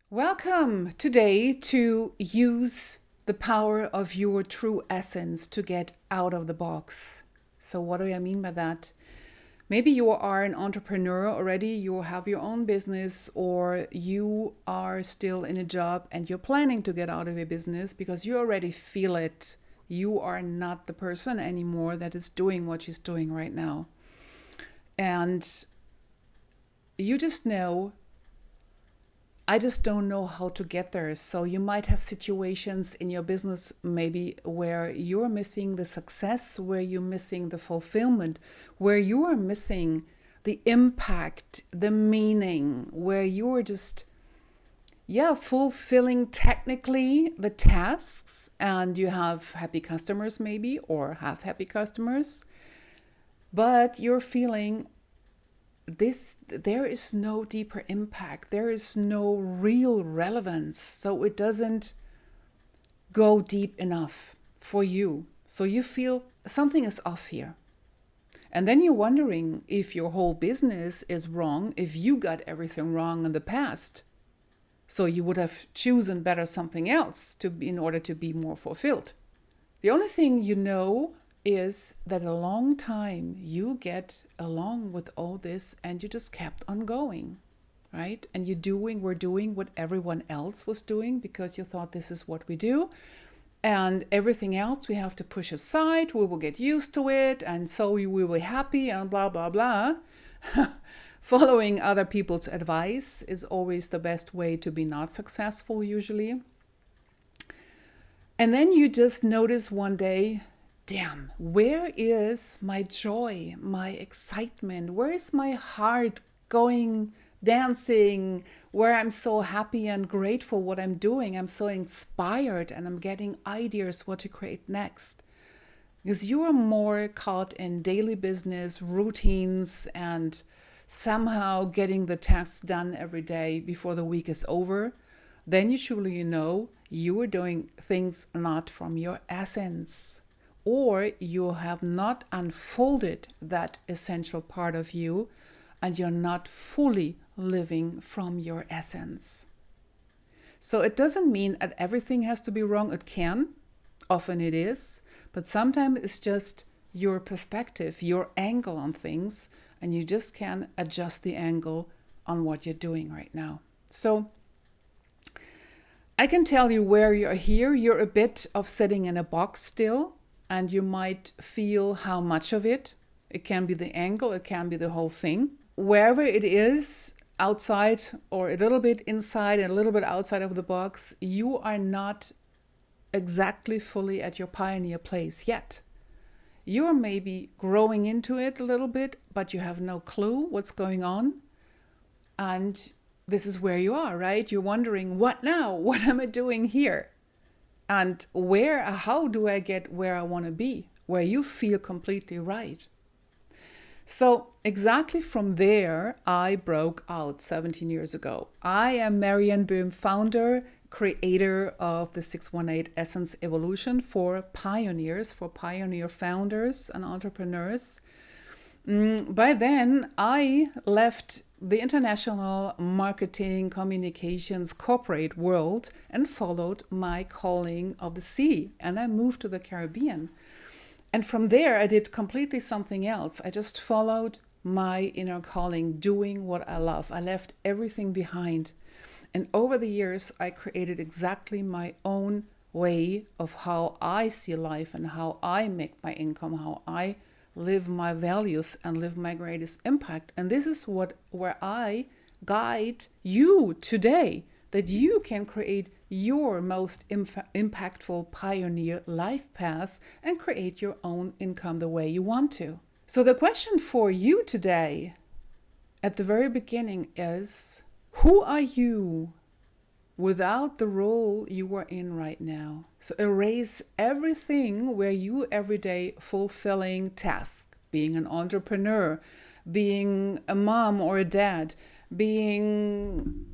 Welcome today to use the power of your true essence to get out of the box. So, what do I mean by that? Maybe you are an entrepreneur already, you have your own business, or you are still in a job and you're planning to get out of your business because you already feel it. You are not the person anymore that is doing what she's doing right now. And you just know I just don't know how to get there. So you might have situations in your business maybe where you're missing the success, where you're missing the fulfillment, where you are missing the impact, the meaning, where you're just fulfilling technically the tasks and you have happy customers maybe or have happy customers, but you're feeling there is no deeper impact, there is no real relevance, so it doesn't go deep enough for you, so you feel something is off here. And then you're wondering if your whole business is wrong, if you got everything wrong in the past, so you would have chosen better something else in order to be more fulfilled. The only thing you know is that a long time you get along with all this and you just kept on going, right? And we're doing what everyone else was doing because you thought this is what we do. And everything else we have to push aside, we will get used to it, and so we will be happy and blah, blah, blah. Following other people's advice is always the best way to be not successful, usually. And then you just notice one day, damn, where is my joy, my excitement? Where is my heart going, dancing, where I'm so happy and grateful what I'm doing? I'm so inspired and I'm getting ideas what to create next. Because you are more caught in daily business, routines, and somehow getting the tasks done every day before the week is over. Then you know you are doing things not from your essence, or you have not unfolded that essential part of you and you're not fully living from your essence. So it doesn't mean that everything has to be wrong. It can, often it is, but sometimes it's just your perspective, your angle on things, and you just can adjust the angle on what you're doing right now. So I can tell you where you're here. You're a bit of sitting in a box still, and you might feel how much of it. It can be the angle, it can be the whole thing. Wherever it is, outside or a little bit inside and a little bit outside of the box, you are not exactly fully at your pioneer place yet. You're maybe growing into it a little bit, but you have no clue what's going on. And this is where you are, right? You're wondering, what now? What am I doing here? And how do I get where I want to be, where you feel completely right? So exactly from there, I broke out 17 years ago. I am Marianne Böhm, founder, creator of the 618 Essence Evolution for pioneers, for pioneer founders and entrepreneurs. By then, I left the international marketing, communications, corporate world and followed my calling of the sea. And I moved to the Caribbean. And from there, I did completely something else. I just followed my inner calling, doing what I love. I left everything behind. And over the years, I created exactly my own way of how I see life and how I make my income, how I live my values and live my greatest impact. And this is where I guide you today, that you can create your most impactful pioneer life path and create your own income the way you want to. So the question for you today at the very beginning is, who are you without the role you are in right now? So erase everything where you every day fulfilling task, being an entrepreneur, being a mom or a dad, being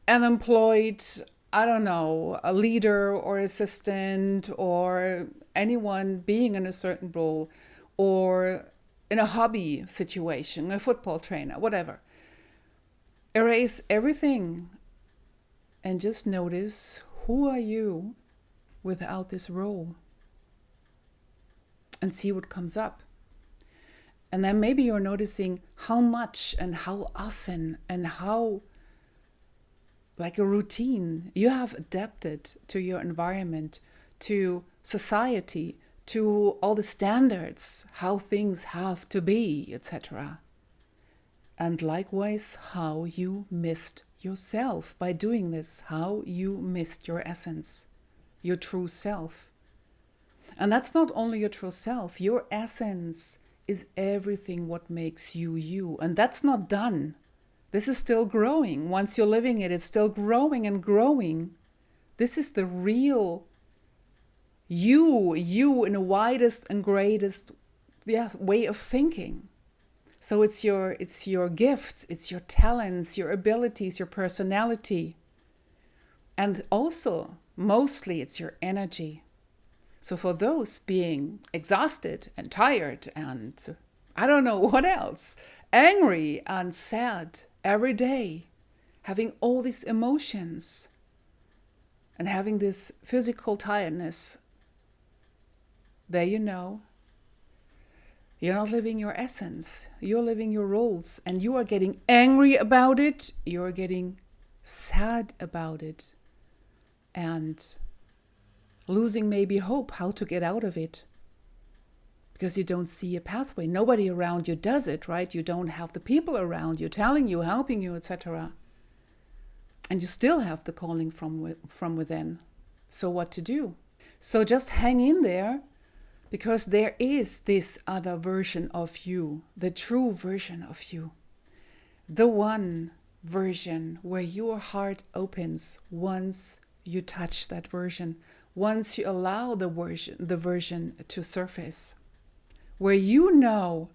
unemployed, I don't know, a leader or assistant, or anyone being in a certain role, or in a hobby situation, a football trainer, whatever. Erase everything and just notice, who are you without this role? And see what comes up. And then maybe you're noticing how much and how often and how, like a routine, you have adapted to your environment, to society, to all the standards, how things have to be, etc. And likewise, how you missed yourself by doing this, how you missed your essence, your true self. And that's not only your true self, your essence is everything what makes you you. And that's not done. This is still growing. Once you're living it, it's still growing and growing. This is the real you in the widest and greatest way of thinking. So it's your gifts, it's your talents, your abilities, your personality. And also, mostly, it's your energy. So for those being exhausted and tired and I don't know what else, angry and sad every day, having all these emotions and having this physical tiredness, there you know, you're not living your essence, you're living your roles, and you are getting angry about it, you're getting sad about it, and losing maybe hope how to get out of it. Because you don't see a pathway. Nobody around you does it, right? You don't have the people around you telling you, helping you, etc. And you still have the calling from within. So what to do? So just hang in there, because there is this other version of you, the true version of you. The one version where your heart opens once you touch that version, once you allow the version to surface. Where you know,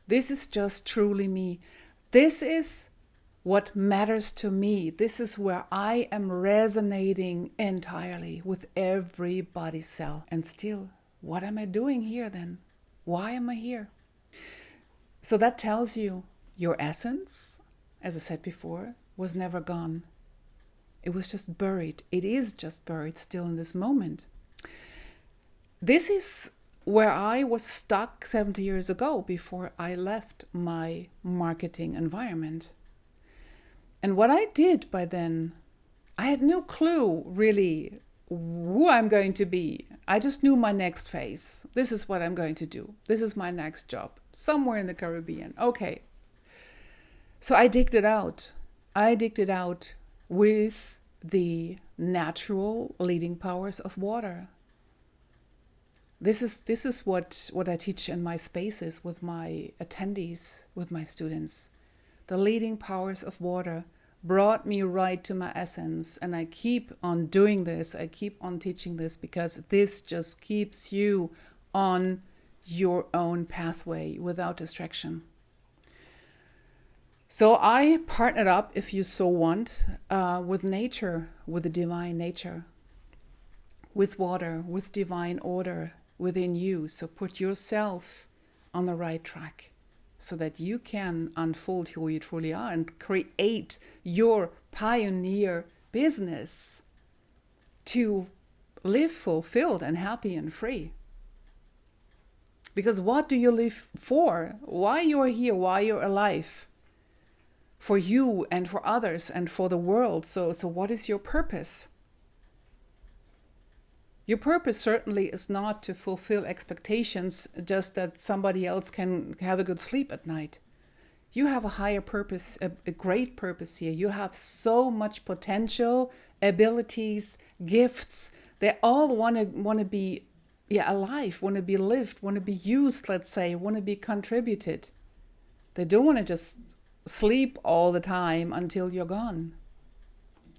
this is just truly me. This is what matters to me. This is where I am resonating entirely with every body cell. And still, what am I doing here then? Why am I here? So that tells you your essence, as I said before, was never gone. It was just buried. It is just buried still in this moment. This is where I was stuck 70 years ago before I left my marketing environment. And what I did by then, I had no clue really who I'm going to be. I just knew my next phase. This is what I'm going to do. This is my next job, somewhere in the Caribbean. Okay. So I digged it out. I digged it out with the natural leading powers of water. This is what I teach in my spaces with my attendees, with my students. The leading powers of water brought me right to my essence, and I keep on doing this. I keep on teaching this because this just keeps you on your own pathway without distraction. So I partnered up, if you so want, with nature, with the divine nature, with water, with divine order within you. So put yourself on the right track so that you can unfold who you truly are and create your pioneer business to live fulfilled and happy and free. Because what do you live for? Why you are here, why you're alive? For you and for others and for the world. So what is your purpose? Your purpose certainly is not to fulfill expectations, just that somebody else can have a good sleep at night. You have a higher purpose, a great purpose here. You have so much potential, abilities, gifts. They all want to be alive, want to be lived, want to be used, let's say, want to be contributed. They don't want to just sleep all the time until you're gone.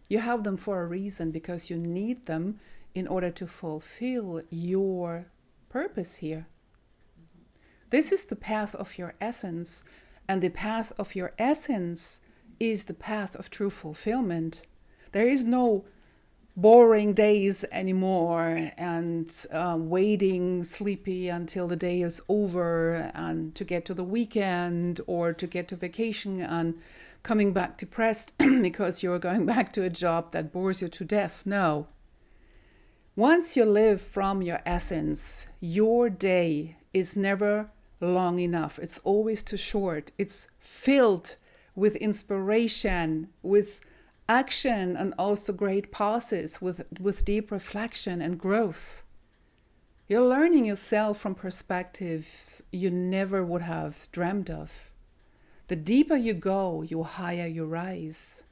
You have them for a reason, because you need them in order to fulfill your purpose here. This is the path of your essence, and the path of your essence is the path of true fulfillment. There is no boring days anymore and waiting sleepy until the day is over and to get to the weekend or to get to vacation and coming back depressed because you're going back to a job that bores you to death. No. Once you live from your essence, your day is never long enough. It's always too short. It's filled with inspiration, with action, and also great pauses, with deep reflection and growth. You're learning yourself from perspectives you never would have dreamed of. The deeper you go, the higher you rise.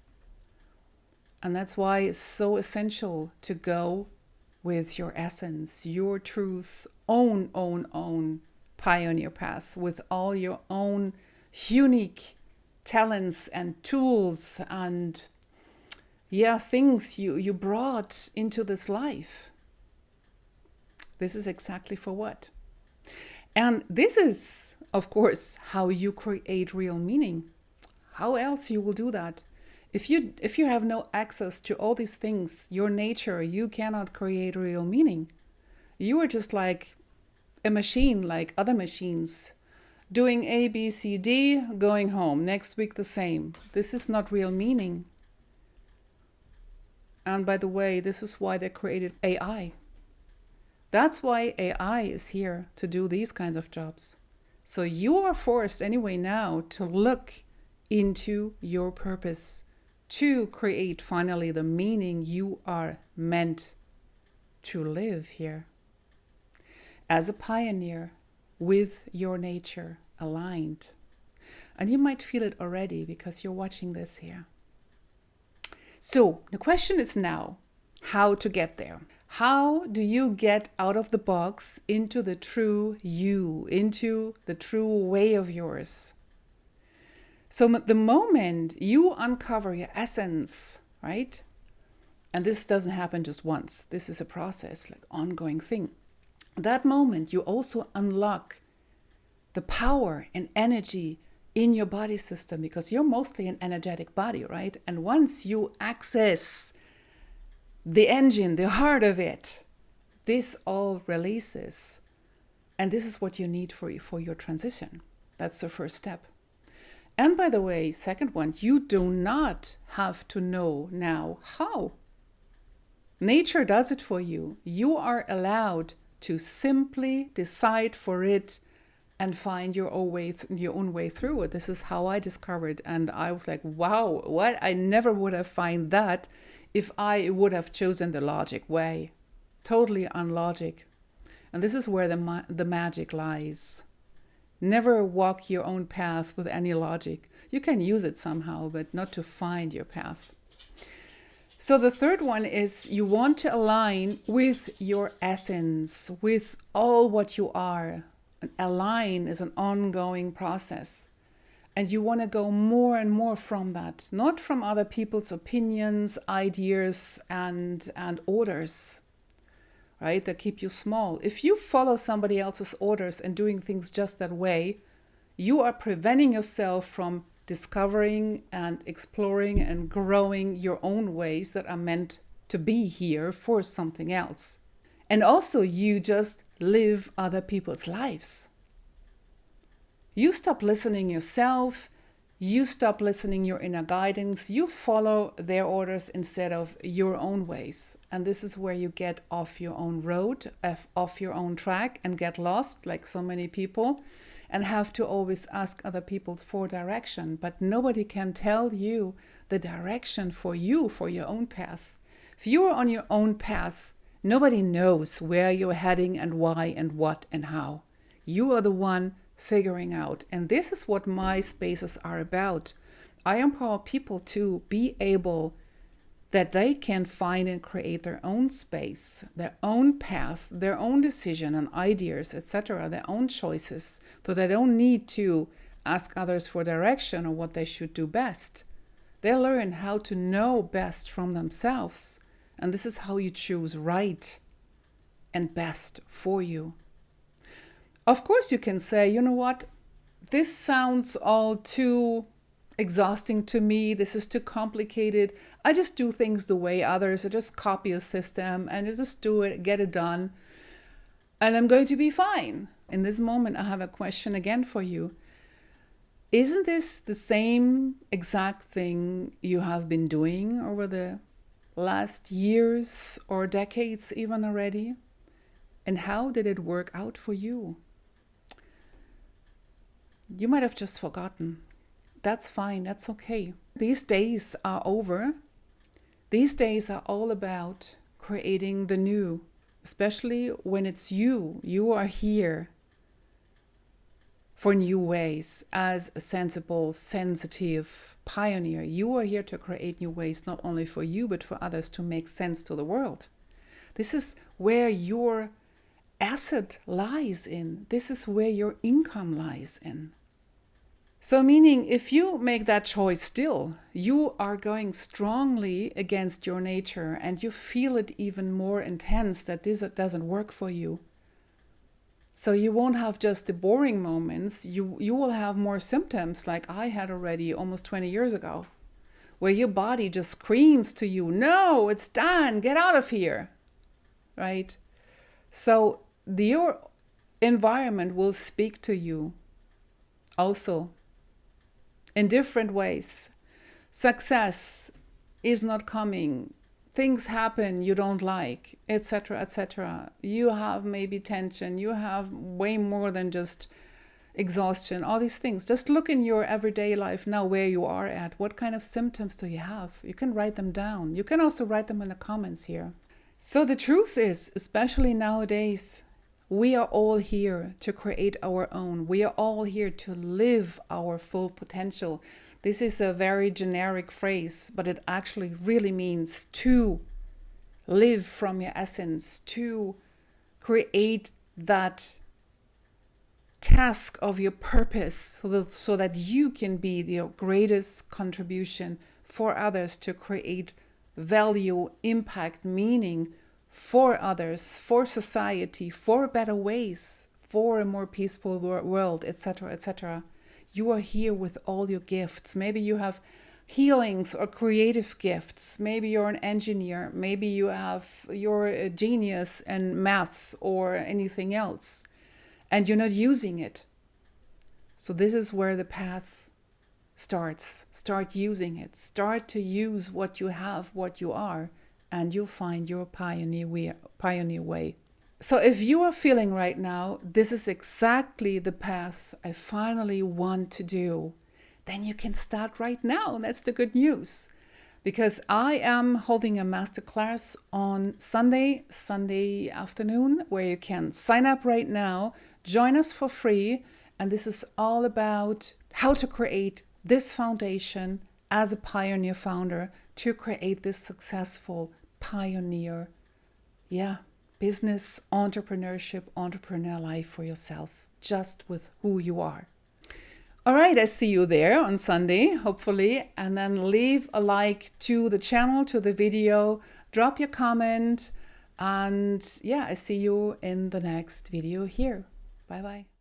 And that's why it's so essential to go with your essence, your truth, own pioneer path, with all your own unique talents and tools and things you brought into this life. This is exactly for what. And this is, of course, how you create real meaning. How else you will do that? If you have no access to all these things, your nature, you cannot create real meaning. You are just like a machine, like other machines, doing A, B, C, D, going home. Next week the same. This is not real meaning. And by the way, this is why they created AI. That's why AI is here to do these kinds of jobs. So you are forced anyway now to look into your purpose, to create finally the meaning you are meant to live here. As a pioneer with your nature aligned. And you might feel it already because you're watching this here. So the question is now, how to get there? How do you get out of the box into the true you, into the true way of yours? So the moment you uncover your essence, right? And this doesn't happen just once. This is a process, like ongoing thing. That moment you also unlock the power and energy in your body system, because you're mostly an energetic body, right? And once you access the engine, the heart of it, this all releases. And this is what you need for your transition. That's the first step. And by the way, second one, you do not have to know now how. Nature does it for you. You are allowed to simply decide for it and find your own way through it. This is how I discovered. And I was like, wow, what? I never would have found that if I would have chosen the logic way. Totally unlogic. And this is where the magic lies. Never walk your own path with any logic. You can use it somehow, but not to find your path. So the third one is you want to align with your essence, with all what you are. And align is an ongoing process. And you want to go more and more from that, not from other people's opinions, ideas, and orders. Right, that keep you small. If you follow somebody else's orders and doing things just that way, you are preventing yourself from discovering and exploring and growing your own ways that are meant to be here for something else. And also you just live other people's lives. You stop listening yourself. You stop listening your inner guidance. You follow their orders instead of your own ways. And this is where you get off your own road, off your own track, and get lost like so many people, and have to always ask other people for direction. But nobody can tell you the direction for you, for your own path. If you are on your own path, nobody knows where you're heading and why and what and how. You are the one figuring out. And this is what my spaces are about. I empower people to be able that they can find and create their own space, their own path, their own decision and ideas, etc., their own choices, so they don't need to ask others for direction or what they should do best. They learn how to know best from themselves. And this is how you choose right and best for you. Of course, you can say, you know what, this sounds all too exhausting to me. This is too complicated. I just do things the way others. I just copy a system and I just do it, get it done, and I'm going to be fine. In this moment, I have a question again for you. Isn't this the same exact thing you have been doing over the last years or decades even already? And how did it work out for you? You might have just forgotten. That's fine, that's okay. These days are over. These days are all about creating the new, especially when it's you. You are here for new ways as a sensible, sensitive pioneer. You are here to create new ways, not only for you, but for others, to make sense to the world. This is where your asset lies in. This is where your income lies in. So meaning, if you make that choice still, you are going strongly against your nature, and you feel it even more intense that this doesn't work for you. So you won't have just the boring moments, you will have more symptoms like I had already almost 20 years ago, where your body just screams to you, no, it's done, get out of here, right? So your environment will speak to you also in different ways. Success is not coming. Things happen you don't like, etc., etc. You have maybe tension. You have way more than just exhaustion, all these things. Just look in your everyday life now where you are at. What kind of symptoms do you have? You can write them down. You can also write them in the comments here. So the truth is, especially nowadays, we are all here to create our own. We are all here to live our full potential. This is a very generic phrase, but it actually really means to live from your essence, to create that task of your purpose so that you can be the greatest contribution for others, to create value, impact, meaning for others, for society, for better ways, for a more peaceful world, etc., etc. You are here with all your gifts. Maybe you have healings or creative gifts. Maybe you're an engineer. Maybe you're a genius in math or anything else, and you're not using it. So this is where the path starts. Start using it. Start to use what you have, what you are, and you'll find your pioneer way. So if you are feeling right now, this is exactly the path I finally want to do, then you can start right now. That's the good news. Because I am holding a masterclass on Sunday afternoon, where you can sign up right now, join us for free. And this is all about how to create this foundation as a pioneer founder, to create this successful pioneer, business, entrepreneur life for yourself, just with who you are. All right, I see you there on Sunday, hopefully. And then leave a like to the channel, to the video, drop your comment. And I see you in the next video here. Bye-bye.